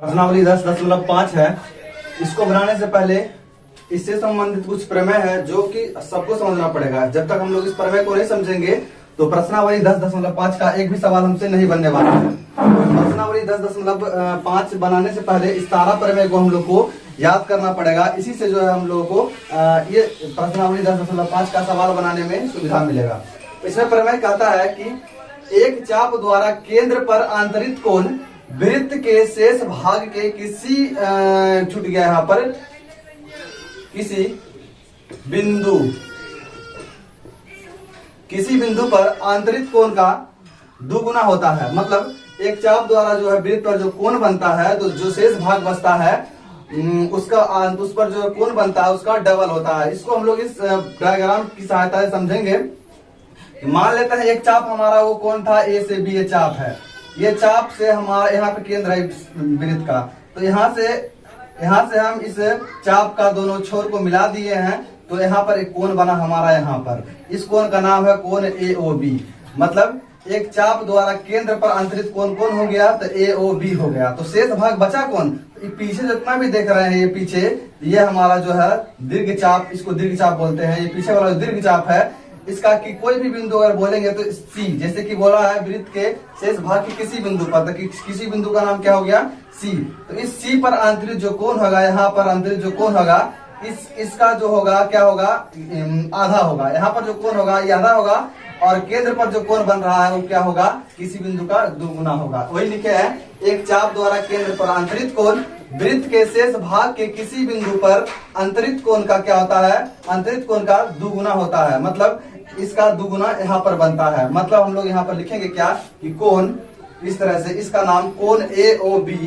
प्रश्नावली 10.5 है। इसको बनाने से पहले इससे संबंधित कुछ प्रमेय है जो कि सबको समझना पड़ेगा। जब तक हम लोग इस प्रमेय को नहीं समझेंगे तो प्रश्नावली 10.5 का एक भी सवाल हमसे नहीं बनने वाला है। प्रश्नावली 10.5 बनाने से पहले इस सारा प्रमेय को हम लोग को याद करना पड़ेगा। इसी से जो है हम लोगों को ये प्रश्नावली 10.5 का सवाल बनाने में सुविधा मिलेगा। इसमें प्रमेय कहता है कि एक चाप द्वारा केंद्र पर आंतरिक कोण वृत्त के शेष भाग के किसी छूट गया यहाँ पर किसी बिंदु पर आंतरिक कोण का दुगुना होता है। मतलब एक चाप द्वारा जो है वृत्त पर जो कोण बनता है तो जो शेष भाग बचता है उसका उस पर जो कोण बनता है उसका डबल होता है। इसको हम लोग इस डायग्राम की सहायता से समझेंगे। मान लेते हैं एक चाप हमारा वो कौन था, ए से बी ये चाप है। ये चाप से हमारा यहाँ पे केंद्र है वृत्त का, तो यहाँ से हम इस चाप का दोनों छोर को मिला दिए हैं तो यहाँ पर एक कोण बना हमारा। यहाँ पर इस कोण का नाम है कोण AOB। मतलब एक चाप द्वारा केंद्र पर अंतरित कोण कौन हो गया तो AOB हो गया। तो शेष भाग बचा कौन, पीछे जितना भी देख रहे हैं ये पीछे ये हमारा जो है दीर्घ चाप, इसको दीर्घ चाप बोलते हैं। ये पीछे वाला दीर्घ चाप है इसका कि कोई भी बिंदु अगर बोलेंगे तो C, जैसे कि बोला है वृत्त के शेष भाग के किसी बिंदु पर, तो किसी बिंदु का नाम क्या हो गया C। तो इस C पर आंतरिक जो कोण होगा, यहाँ पर आंतरिक जो कोण होगा इसका जो होगा क्या होगा आधा होगा। यहाँ पर जो कोण होगा ये आधा होगा और केंद्र पर जो कोण बन रहा है वो क्या होगा किसी बिंदु का दुगुना होगा। वही लिखे हैं एक चाप द्वारा केंद्र पर अंतरित कोण वृत्त के शेष भाग के किसी बिंदु पर अंतरित कोण का क्या होता है, अंतरित कोण का दुगुना होता है। मतलब इसका दुगुना यहाँ पर बनता है। मतलब हम लोग यहाँ पर लिखेंगे क्या कि कोण इस तरह से, इसका नाम कोण AOB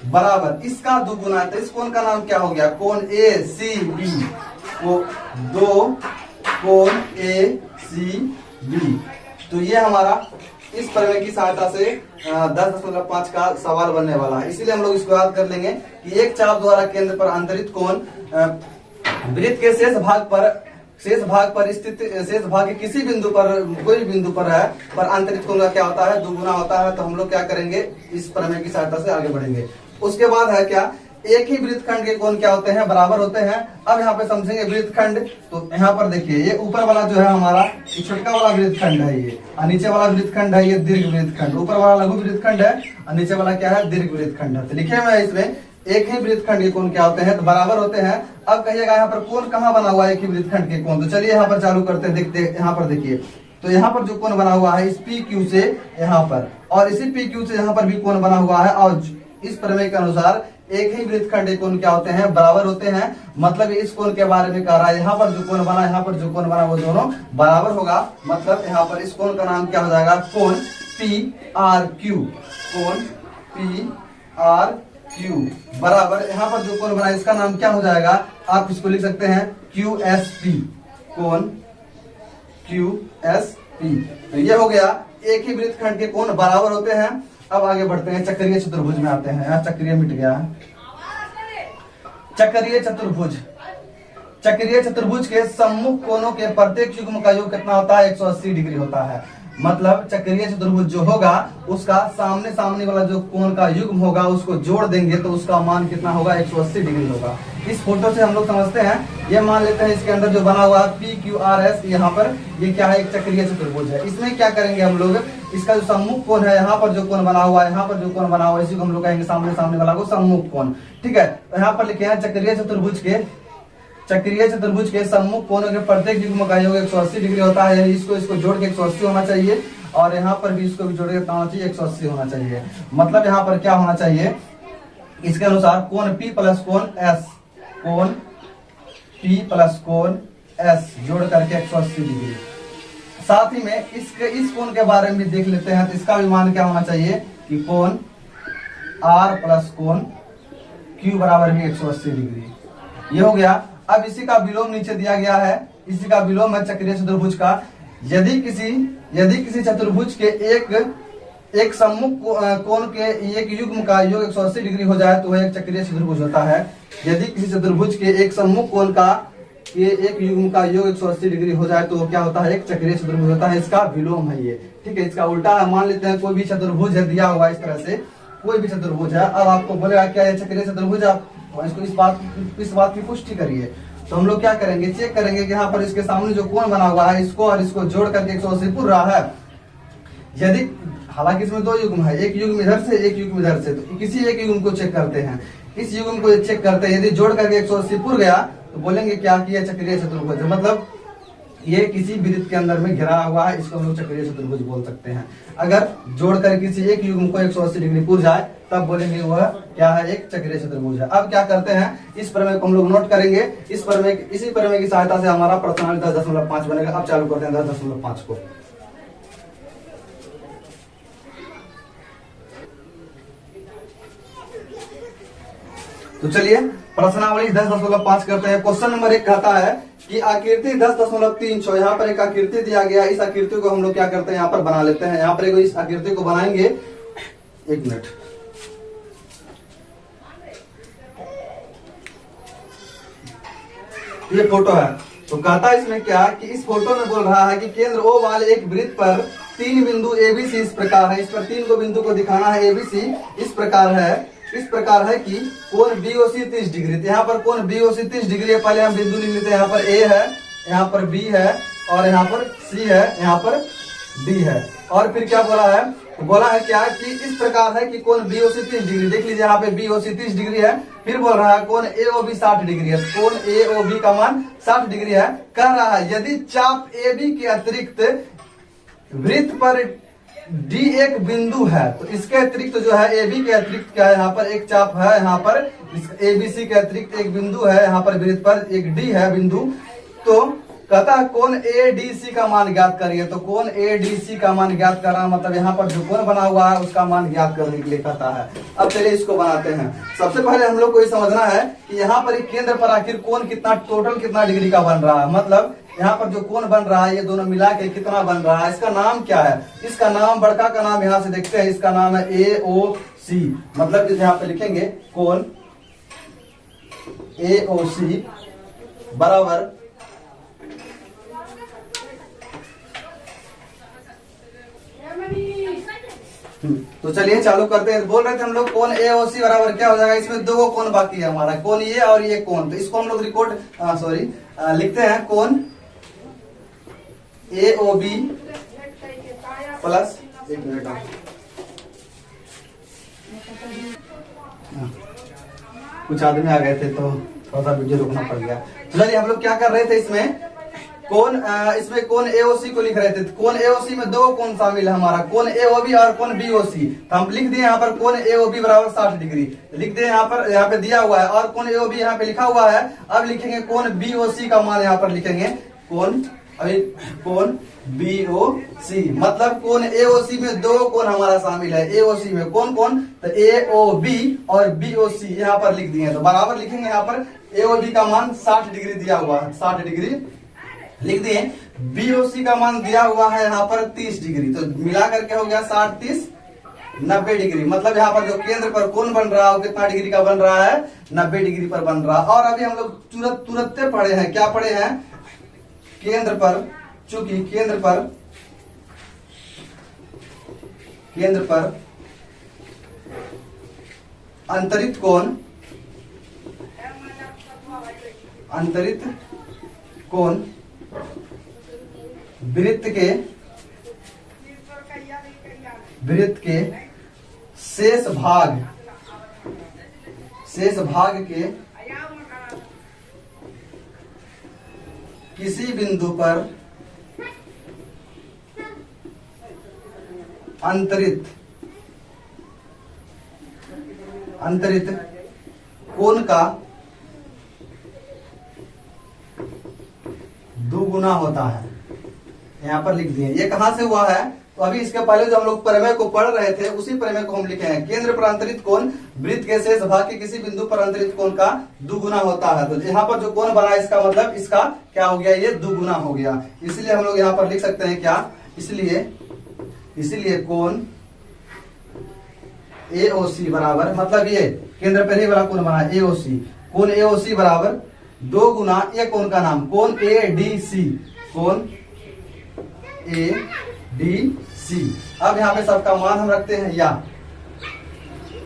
बराबर इसका दुगुना, तो इस कोण का नाम क्या हो गया कोण ACB को दो कोण ACB। तो ये हमारा इस प्रमेय की सहायता से 10.5 का सवाल बनने वाला है। इसीलिए हम लोग इसको याद कर लेंगे कि एक चाप द्वारा केंद्र पर आंतरिक कोण वृत्त के शेष भाग पर स्थित शेष भाग के किसी बिंदु पर, कोई बिंदु पर है पर आंतरिक कोण का क्या होता है दुगुना होता है। तो हम लोग क्या करेंगे इस प्रमेय की सहायता से आगे बढ़ेंगे। उसके बाद है क्या एक ही वृत्तखंड के कोण क्या होते हैं बराबर होते हैं। अब यहाँ पे समझेंगे वृत्तखंड। तो यहाँ पर देखिए ये ऊपर वाला जो है हमारा ये छोटका वाला वृत्तखंड है ये, और नीचे वाला वृत्तखंड है ये दीर्घ वृत्तखंड। ऊपर वाला लघु वृत्तखंड है और नीचे वाला क्या है दीर्घ वृत्तखंड है। तो लिखे हुए हैं इसमें एक ही वृत्तखंड के कोण क्या होते हैं तो बराबर होते हैं। अब कहिएगा यहाँ पर कोण कहाँ बना हुआ है एक ही वृत्तखंड के कोण। तो चलिए यहाँ पर चालू करते हैं, देखते यहाँ पर देखिए। तो यहाँ पर जो कोण बना हुआ है इस PQ से यहाँ पर और इसी PQ से यहाँ पर भी कोण बना हुआ है। और इस प्रमेय के अनुसार एक ही वृत्तखंड के कोण क्या होते हैं बराबर होते हैं। मतलब इस कोण के बारे में कह रहा है यहाँ पर जो कोण बना, यहाँ पर जो कोण बना वो दोनों बराबर होगा। मतलब यहाँ पर इस कोण का नाम क्या हो जाएगा कोण PRQ, कोण PRQ बराबर यहाँ पर जो कोण बना इसका नाम क्या हो जाएगा, आप इसको लिख सकते हैं QSP, कोण QSP। तो ये हो गया एक ही वृत्तखंड के कोण बराबर होते हैं। अब आगे बढ़ते हैं चक्रीय चतुर्भुज में आते हैं। यहाँ चक्रीय मिट गया है। चक्रीय चतुर्भुज के सम्मुख कोणों के प्रत्येक युग्म का योग कितना होता है 180 डिग्री होता है। मतलब चक्रीय चतुर्भुज जो होगा उसका सामने वाला जो कोण का युग्म होगा उसको जोड़ देंगे तो उसका मान कितना होगा 180 डिग्री होगा। इस फोटो से हम लोग समझते हैं। ये मान लेते हैं इसके अंदर जो बना हुआ PQRS यहाँ पर ये क्या है एक चक्रीय चतुर्भुज है। इसमें क्या करेंगे हम लोग इसका जो सम्मुख कोण है यहाँ पर जो कोण बना हुआ है, यहाँ पर जो कोण बना हुआ है इसी को हम लोग कहेंगे सामने वाला को सम्मुख कोण। ठीक है, तो यहाँ पर लिखे हैं चक्रीय चतुर्भुज के सम्मुख कोणों के प्रत्येक युग्म का योग 180 डिग्री होता है। इसको जोड़ के 180 होना चाहिए और यहाँ पर भी इसको भी जोड़ के कितना होना चाहिए 180 होना चाहिए। मतलब यहाँ पर क्या होना चाहिए इसके अनुसार कोण P प्लस कोण S, कोण P प्लस कोण S जोड़ करके 180 डिग्री। साथ ही में इस कोण के बारे में देख लेते हैं। तो इसका भी मान क्या होना चाहिए कि कोण R प्लस कोण Q बराबर भी 180 डिग्री। ये हो गया। अब इसी का विलोम नीचे दिया गया है। इसी का विलोम है चक्रीय चतुर्भुज का। यदि किसी चतुर्भुज के एक सम्मुख कोण के एक युग्म का योग 180 डिग्री हो जाए तो वह एक चक्रीय चतुर्भुज होता है। यदि किसी चतुर्भुज के एक सम्मुख कोण का कि एक युग्म का योग 180 डिग्री हो जाए तो वो क्या होता है, एक चक्रीय चतुर्भुज होता है। इसका विलोम है ये, ठीक है। इसका उल्टा है, मान लेते हैं कोई भी चतुर्भुज है दिया हुआ इस तरह से, कोई भी चतुर्भुज है। अब आपको बोलेगा क्या ये चक्रीय चतुर्भुज, आप इसको इस बात की पुष्टि करिए। तो हम लोग क्या करेंगे, चेक करेंगे कि यहाँ पर इसके सामने जो कोण बना हुआ है इसको और इसको जोड़ करके 180 पूर रहा है। यदि हालांकि इसमें दो युग्म है, एक युग्म इधर से एक युग्म इधर से, तो किसी एक युग्म को चेक करते हैं। इस युग्म को चेक करते हैं, यदि जोड़ करके 180 पूर गया तो बोलेंगे क्या कि यह चक्रीय चतुर्भुज है, मतलब ये किसी वृत्त के अंदर में घिरा हुआ है, इसको हम लोग चक्रीय चतुर्भुज बोल सकते हैं। अगर जोड़कर किसी एक युग्म को 180 डिग्री पूर जाए तब बोलेंगे वह क्या है, एक चक्रीय चतुर्भुज है। अब क्या करते हैं, इस प्रमेय को हम लोग नोट करेंगे। इसी प्रमेय की सहायता से हमारा प्रश्नावली 10.5 बनेगा। अब चालू करते हैं 10.5 को। तो चलिए प्रश्नावली 10.5 करते हैं। क्वेश्चन नंबर 1 कहता है कि आकृति 10.36, यहाँ पर एक आकृति दिया गया। इस आकृति को हम लोग क्या करते हैं, यहाँ पर बना लेते हैं। यहाँ पर इस आकृति को बनाएंगे, 1 मिनट। ये फोटो है, तो कहता है इसमें क्या कि इस फोटो में बोल रहा है कि केंद्र O वाले एक वृत्त पर 3 बिंदु ABC इस प्रकार है। इस पर 3 को बिंदु को दिखाना है। ABC इस प्रकार है कि कोण BOC 30 डिग्री। तो यहाँ पर कोण BOC 30 डिग्री है। पहले हम बिंदु लिख लेते हैं। यहाँ पर A है, यहाँ पर B है और यहाँ पर C है, यहाँ पर D है। और फिर क्या बोला है, तो बोला है क्या कि इस प्रकार है कि कोण BOC 30 डिग्री। देख लीजिए यहाँ पे BOC 30 डिग्री है। फिर बोल रहा है कोण AOB 60 डिग्री है। कोण AOB का मान 60 डिग्री है। कह रहा है यदि चाप AB के अतिरिक्त वृत्त पर D एक बिंदु है, तो इसके अतिरिक्त जो है AB के अतिरिक्त क्या है, यहाँ पर एक चाप है, यहाँ पर ABC के अतिरिक्त एक बिंदु है, यहाँ पर वृत्त पर एक D है बिंदु। तो कहता है कोण ADC का मान ज्ञात करिए। तो कोण ADC का मान ज्ञात करना मतलब यहाँ पर जो कोण बना हुआ है उसका मान ज्ञात करने के लिए कहता है। अब चलिए इसको बनाते हैं। सबसे पहले हम लोग को ये समझना है कि यहाँ पर एक केंद्र पर आखिर कोण कितना, टोटल कितना डिग्री का बन रहा है। मतलब यहाँ पर जो कोण बन रहा है ये दोनों मिला के कितना बन रहा है, इसका नाम क्या है। इसका नाम, बड़का का नाम यहाँ से देखते हैं, इसका नाम है AOC। मतलब यहाँ पे लिखेंगे कोण AOC बराबर तो चलिए चालू करते हैं। बोल रहे थे हम लोग कोण AOC बराबर क्या हो जाएगा, इसमें दो कोण बाकी है हमारा, कोण ये और ये कोण। तो इसको हम लोग लिखते हैं कोण AOB प्लस, 1 मिनट कुछ आदमी आ गए थे तो थोड़ा सा वीडियो रुकना पड़ गया। तो चलिए हम लोग क्या कर रहे थे, इसमें कोण AOC को लिख रहे थे। कोण AOC में दो कोण शामिल है हमारा, कोण AOB और कोण BOC। तो हम लिख दिए यहाँ पर कोण AOB बराबर 60 डिग्री लिख दिए। यहाँ पे दिया हुआ है और कोण AOB यहाँ पे लिखा हुआ है। अब लिखेंगे कोण BOC का मान, यहाँ पर लिखेंगे कोण BOC। मतलब कोण AOC में दो कोण हमारा शामिल है। AOC में कौन कौन, तो AOB और BOC यहाँ पर लिख दिए। तो बराबर लिखेंगे यहाँ पर AOB का मान 60 डिग्री दिया हुआ है, 60 डिग्री लिख दिए। BOC का मान दिया हुआ है यहाँ पर 30 डिग्री। तो मिला करके हो गया 60 30 90 डिग्री। मतलब यहाँ पर जो केंद्र पर कोण बन रहा है वो कितना डिग्री का बन रहा है, 90 डिग्री पर बन रहा है। और अभी हम लोग तुरंत पढ़े हैं, क्या पढ़े हैं, केंद्र पर, चूंकि केंद्र पर अंतरित कोण वृत्त के शेष भाग के किसी बिंदु पर अंतरित कोण का दुगुना होता है। यहाँ पर लिख दिए। ये कहां से हुआ है, तो अभी इसके पहले जो हम लोग प्रमेय को पढ़ रहे थे उसी प्रमेय को हम लिखे हैं। केंद्र पर अंतरित कोण वृत्त के शेष भाग के किसी बिंदु पर अंतरित कोण का दुगुना होता है। तो यहाँ पर जो कोण बना इसका मतलब इसका क्या हो गया, ये दुगुना हो गया। इसलिए हम लोग यहाँ पर लिख सकते हैं क्या, इसलिए कोण AOC बराबर, मतलब ये केंद्र पर ही वाला कोण बना AOC, कोण AOC बराबर 2 गुना ए कोण का नाम, कोण ए डी सी, कोण ए डी सी। अब यहाँ पे सबका मान हम रखते हैं या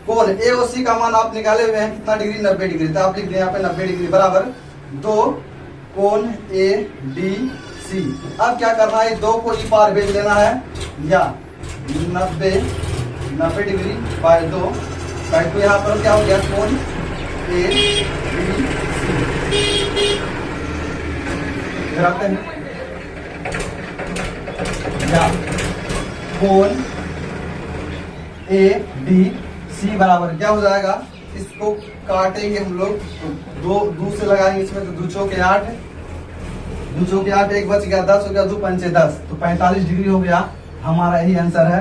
कोण ए और सी का मान आप निकाले हुए हैं कितना डिग्री, 90 डिग्री। तो आप लिख दें यहाँ पे 90 डिग्री बराबर 2 कोण ए डी सी। अब क्या करना है, 2 को ई पार भेज लेना है या 90 डिग्री बाय 2 तो यहाँ पर क्या हो गया, कोण ए डी सी। हैं या कोण ए डी सी बराबर क्या हो जाएगा, इसको काटेंगे हम लोग तो 2 से लगाएंगे इसमें, तो 2 चौके 8, 2 चौके 8, 1 बच गया 10 हो गया, 2 पंचे 10, तो 45 डिग्री हो गया। हमारा यही आंसर है,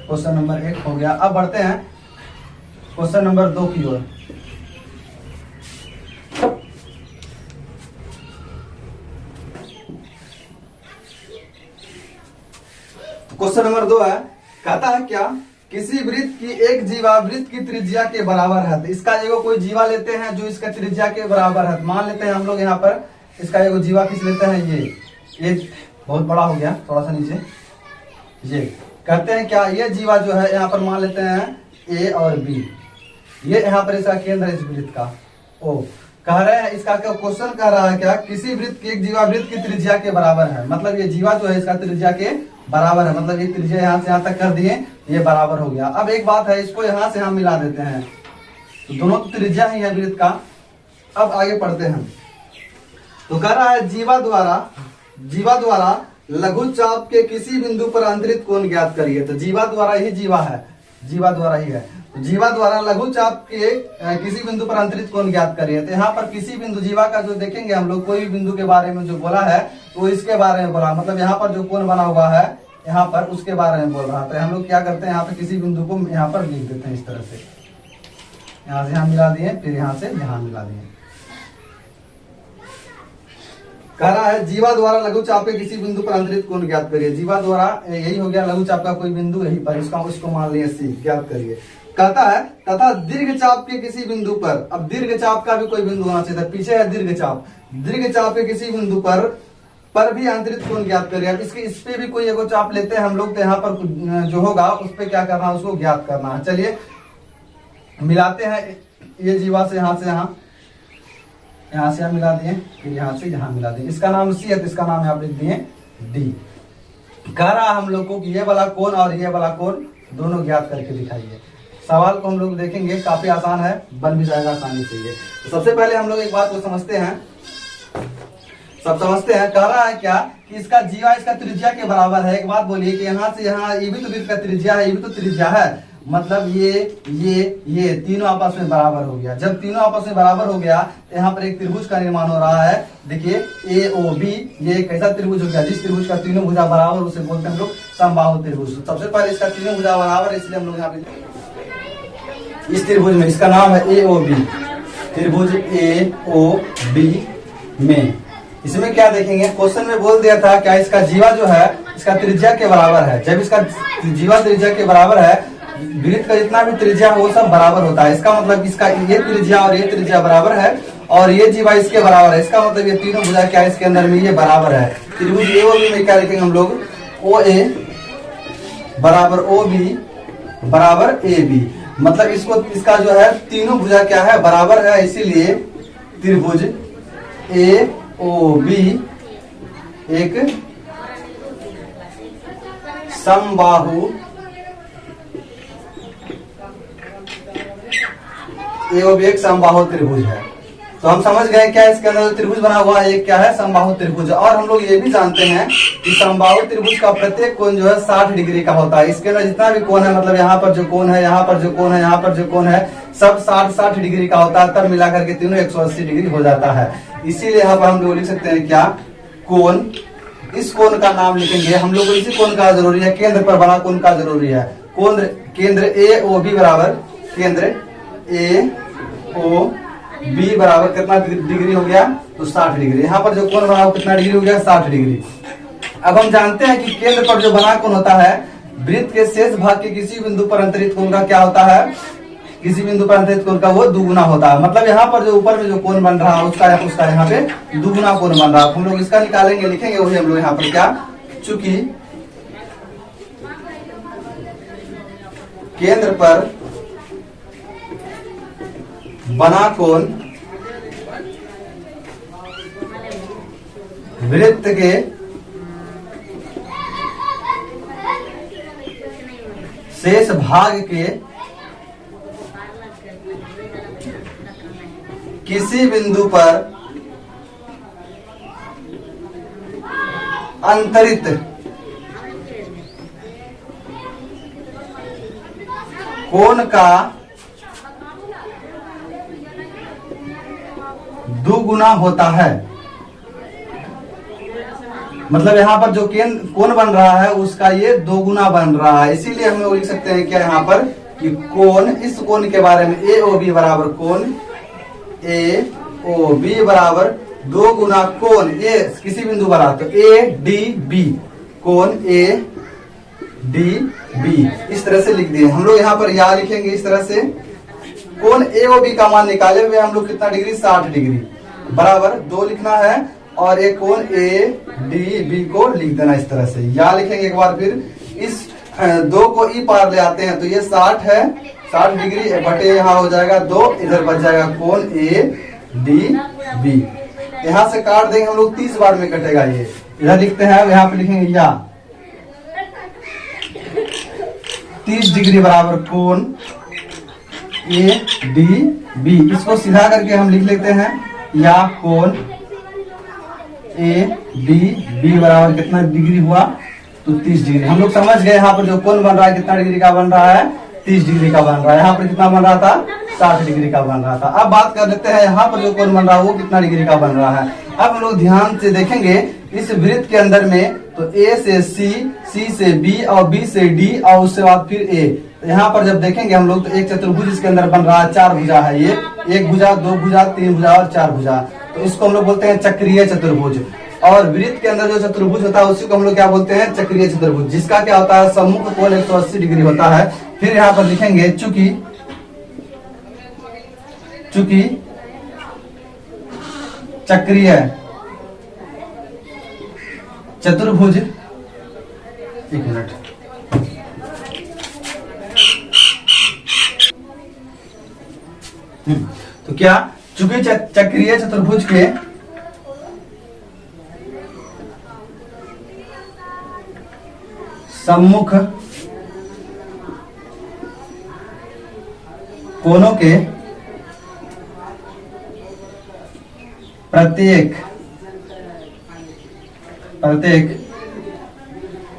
क्वेश्चन नंबर 1 हो गया। अब बढ़ते हैं क्वेश्चन नंबर 2 की ओर। क्वेश्चन नंबर 2 है, कहता है क्या किसी वृत्त की एक जीवा वृत्त की त्रिज्या के बराबर है। तो इसका एगो कोई जीवा लेते हैं जो इसका त्रिज्या के बराबर है। मान लेते हैं हम लोग यहाँ पर इसका एगो जीवा किस लेते हैं, ये बहुत बड़ा हो गया, थोड़ा सा नीचे। ये कहते हैं क्या, ये जीवा जो है यहाँ पर मान लेते हैं ए और बी, ये यहाँ पर इसका केंद्र है इस वृत्त का। ओ कह रहे हैं, इसका क्या क्वेश्चन कह रहा है क्या, किसी वृत्त की एक जीवा वृत्त की त्रिज्या के बराबर है। मतलब ये जीवा जो है इसका त्रिज्या के बराबर है, मतलब ये त्रिज्या यहाँ से यहाँ तक कर दिए, ये बराबर हो गया। अब एक बात है, इसको यहाँ से हम मिला देते हैं, तो दोनों त्रिज्या ही है वृत्त का। अब आगे पढ़ते हैं, तो कह रहा है जीवा द्वारा लघु चाप के किसी बिंदु पर अंतरित कोण ज्ञात करिए। तो जीवा द्वारा ही जीवा है, जीवा द्वारा ही है। तो जीवा द्वारा लघु चाप के किसी बिंदु पर अंतरित कोण ज्ञात करिए। तो यहाँ पर किसी बिंदु जीवा का जो देखेंगे हम लोग, कोई भी बिंदु के बारे में जो बोला है तो इसके बारे में बोला, मतलब यहाँ पर जो कोण बना हुआ है यहाँ पर उसके बारे में बोल रहा है। तो हम लोग क्या करते हैं, यहाँ पे किसी बिंदु को यहाँ पर लिख देते हैं इस तरह से, यहाँ से यहाँ मिला दिए, फिर यहाँ से यहाँ मिला दिए। कह रहा है जीवा द्वारा लघु चाप के किसी बिंदु पर अंतरित कोण ज्ञात करिए। जीवा द्वारा यही हो गया, लघु चाप का कोई बिंदु यही पर, उसको मान लिया सी, ज्ञात करिए। कहता है तथा दीर्घ चाप के किसी बिंदु पर, अब दीर्घ चाप का भी कोई बिंदु होना चाहिए, पीछे है दीर्घ चाप, दीर्घ चाप के किसी बिंदु पर भी अंतरित कोण ज्ञात करिए। अब इसके इस पे भी कोई एगो चाप लेते हैं हम लोग, तो यहाँ पर जो होगा उस पे क्या करना है, उसको ज्ञात करना है। चलिए मिलाते हैं, ये जीवा से यहाँ से यहाँ से मिला दिए, फिर यहाँ से यहाँ मिला दिए। इसका नाम सी है, तो इसका नाम आप लिख दिए डी। कह रहा हम लोग को कि ये वाला कोण और ये वाला कोण दोनों ज्ञात करके दिखाइए। सवाल को हम लोग देखेंगे, काफी आसान है, बन भी जाएगा आसानी से ये। तो सबसे पहले हम लोग एक बात को समझते हैं, सब समझते हैं। कह रहा है क्या कि इसका जीवा इसका त्रिज्या के बराबर है। एक बात बोलिए कि यहाँ से यहाँ ये भी तो वृत्त का त्रिज्या है, ये भी तो त्रिज्या है, मतलब ये तीनों आपस में बराबर हो गया। जब तीनों आपस में बराबर हो गया, यहाँ पर एक त्रिभुज का निर्माण हो रहा है। देखिए ए ओ बी, ये एक ऐसा त्रिभुज हो गया जिस त्रिभुज का तीनों भुजा बराबर, उसे बोलते हैं हम लोग समबाहु त्रिभुज। सबसे पहले इसका तीनों भुजा बराबर, इसलिए हम लोग यहाँ पे इस त्रिभुज में, इसका नाम है ए ओ बी, त्रिभुज ए ओ बी में। इसमें क्या देखेंगे, क्वेश्चन में बोल दिया था क्या इसका जीवा जो है इसका त्रिज्या के बराबर है। जब इसका जीवा त्रिज्या के बराबर है, वृत्त का जितना भी त्रिज्या है वो सब बराबर होता है। इसका मतलब इसका ये त्रिज्या और ये त्रिज्या बराबर है, और ये जीवा इसके बराबर है। इसका मतलब ये तीनों भुजा क्या इसके अंदर में ये बराबर है। त्रिभुज ए ओ बी में क्या लिखेंगे हम लोग, ओ ए बराबर ओ बी बराबर ए बी, मतलब इसको इसका जो है तीनों भुजा क्या है बराबर है, इसीलिए त्रिभुज ए ओ बी एक समबाहु ए ओ बी एक समबाहु त्रिभुज है। तो हम समझ गए क्या इसके अंदर त्रिभुज बना हुआ है, एक क्या है समबाहु त्रिभुज। और हम लोग ये भी जानते हैं कि समबाहु त्रिभुज का प्रत्येक कोण जो है 60 डिग्री का होता है। इसके अंदर जितना भी कोण है, मतलब यहाँ पर जो कोण है, यहाँ पर जो कोण है, यहाँ पर जो कोण है, सब 60 डिग्री का होता है। तब मिलाकर के तीनों 180 डिग्री हो जाता है। इसीलिए यहाँ पर हम लोग लिख सकते हैं क्या, कोण, इस कोण का नाम लिखेंगे हम लोग को। इसी कोण का जरूरी है, केंद्र पर बना कोण का जरूरी है। केंद्र ए ओ बी बराबर, केंद्र ए ओ बी बराबर कितना डिग्री हो गया, तो 60 डिग्री। यहाँ पर जो कोण बना वो कितना डिग्री हो गया, 60 डिग्री। अब हम जानते हैं कि केंद्र पर जो बना कोण होता है, वृत्त के शेष भाग के किसी बिंदु पर अंतरित कोण का क्या होता है, किसी बिंदु पर अंतरित कोण का वो दुगुना होता है। मतलब यहाँ पर जो ऊपर में जो कोण बन रहा है उसका यहाँ पे दुगुना कोण बन रहा है। हम लोग इसका निकालेंगे, लिखेंगे वही हम लोग यहाँ पर क्या, चूंकि केंद्र पर बना कोण वृत्त के शेष भाग के किसी बिंदु पर अंतरित कोण का दुगुना होता है। मतलब यहाँ पर जो कोण बन रहा है उसका ये दोगुना बन रहा है। इसीलिए हम लोग लिख सकते हैं क्या यहाँ पर कि कोण, इस कोण के बारे में AOB बराबर कोण AOB बराबर 2 गुना कोण ए किसी बिंदु पर आ तो ADB, कोण ADB इस तरह से लिख दिए हम लोग। यहाँ पर या लिखेंगे इस तरह से, कोण AOB का मान निकाले हुए हम लोग कितना डिग्री, 60 डिग्री बराबर 2 लिखना है और एक कोण ADB को लिख देना इस तरह से। या लिखेंगे एक बार फिर, इस 2 को ई पार ले आते हैं तो ये 60 है, 60 डिग्री बटे यहाँ हो जाएगा 2, इधर बच जाएगा कोण ADB। यहाँ से काट देंगे हम लोग, 30 बार में कटेगा ये। इधर लिखते हैं, यहाँ पे लिखेंगे या 30 डिग्री बराबर कोण ADB। इसको सीधा करके हम लिख लेते हैं या कोण ADB बराबर कितना डिग्री हुआ तो 30 डिग्री। हम लोग समझ गए यहाँ पर जो कोण बन रहा है कितना डिग्री का बन रहा है, 30 डिग्री का बन रहा है। यहाँ पर कितना बन रहा था, 60 डिग्री का बन रहा था। अब बात कर लेते हैं यहाँ पर जो कोण बन रहा है वो कितना डिग्री का बन रहा है। अब हम लोग ध्यान से देखेंगे इस वृत्त के अंदर में, तो A से C, C से B और B से D और उसके बाद फिर A। तो यहाँ पर जब देखेंगे हम लोग तो एक चतुर्भुज इसके अंदर बन रहा है, 4 भुजा है ये, 1 भुजा 2 भुजा 3 भुजा और 4 भुजा। तो इसको हम लोग बोलते हैं चक्रीय चतुर्भुज। और वृत्त के अंदर जो चतुर्भुज होता है उसी को हम लोग क्या बोलते हैं, चक्रीय चतुर्भुज, जिसका क्या होता है, सम्मुख कोण 180 डिग्री होता है। फिर यहाँ पर लिखेंगे चूंकि चक्रीय चतुर्भुज, एक मिनट, तो क्या, चूंकि चक्रीय चतुर्भुज के सम्मुख कोणों के प्रत्येक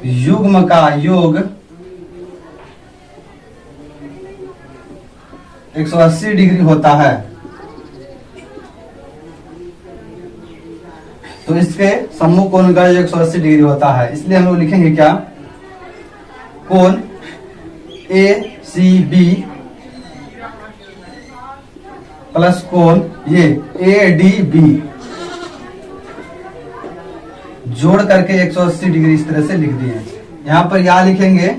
युग्म का योग 180 डिग्री होता है। तो इसके सम्मुख कोण का 180 डिग्री होता है, इसलिए हम लोग लिखेंगे क्या, कोण ACB प्लस कोण ये ADB जोड़ करके 180 डिग्री इस तरह से लिख दिए। यहाँ पर या लिखेंगे,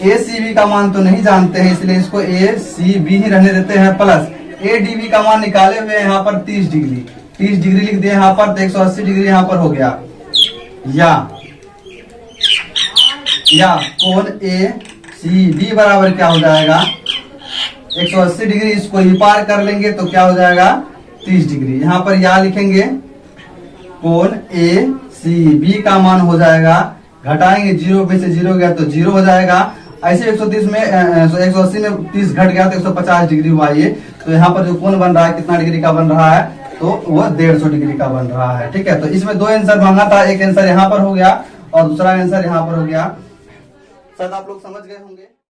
ACB का मान तो नहीं जानते हैं इसलिए इसको ACB ही रहने देते हैं, प्लस ADB का मान निकाले हुए यहाँ पर 30 डिग्री लिख दिए यहाँ पर, तो 180 डिग्री यहाँ पर हो गया। या कोण ACB बराबर क्या हो जाएगा, 180 डिग्री, इसको ही पार कर लेंगे तो क्या हो जाएगा, 30 डिग्री। यहाँ पर या लिखेंगे, कोण ACB का मान हो जाएगा, घटाएंगे 0 में से 0 गया तो 0 हो जाएगा। ऐसे 130 में 180 में 30 घट गया तो 150 डिग्री हुआ ये। तो यहाँ पर जो कोण बन रहा है कितना डिग्री का बन रहा है, तो वो 150 डिग्री का बन रहा है। ठीक है, तो इसमें 2 आंसर मांगा था, एक आंसर यहाँ पर हो गया और दूसरा आंसर यहाँ पर हो गया। शायद आप लोग समझ गए होंगे।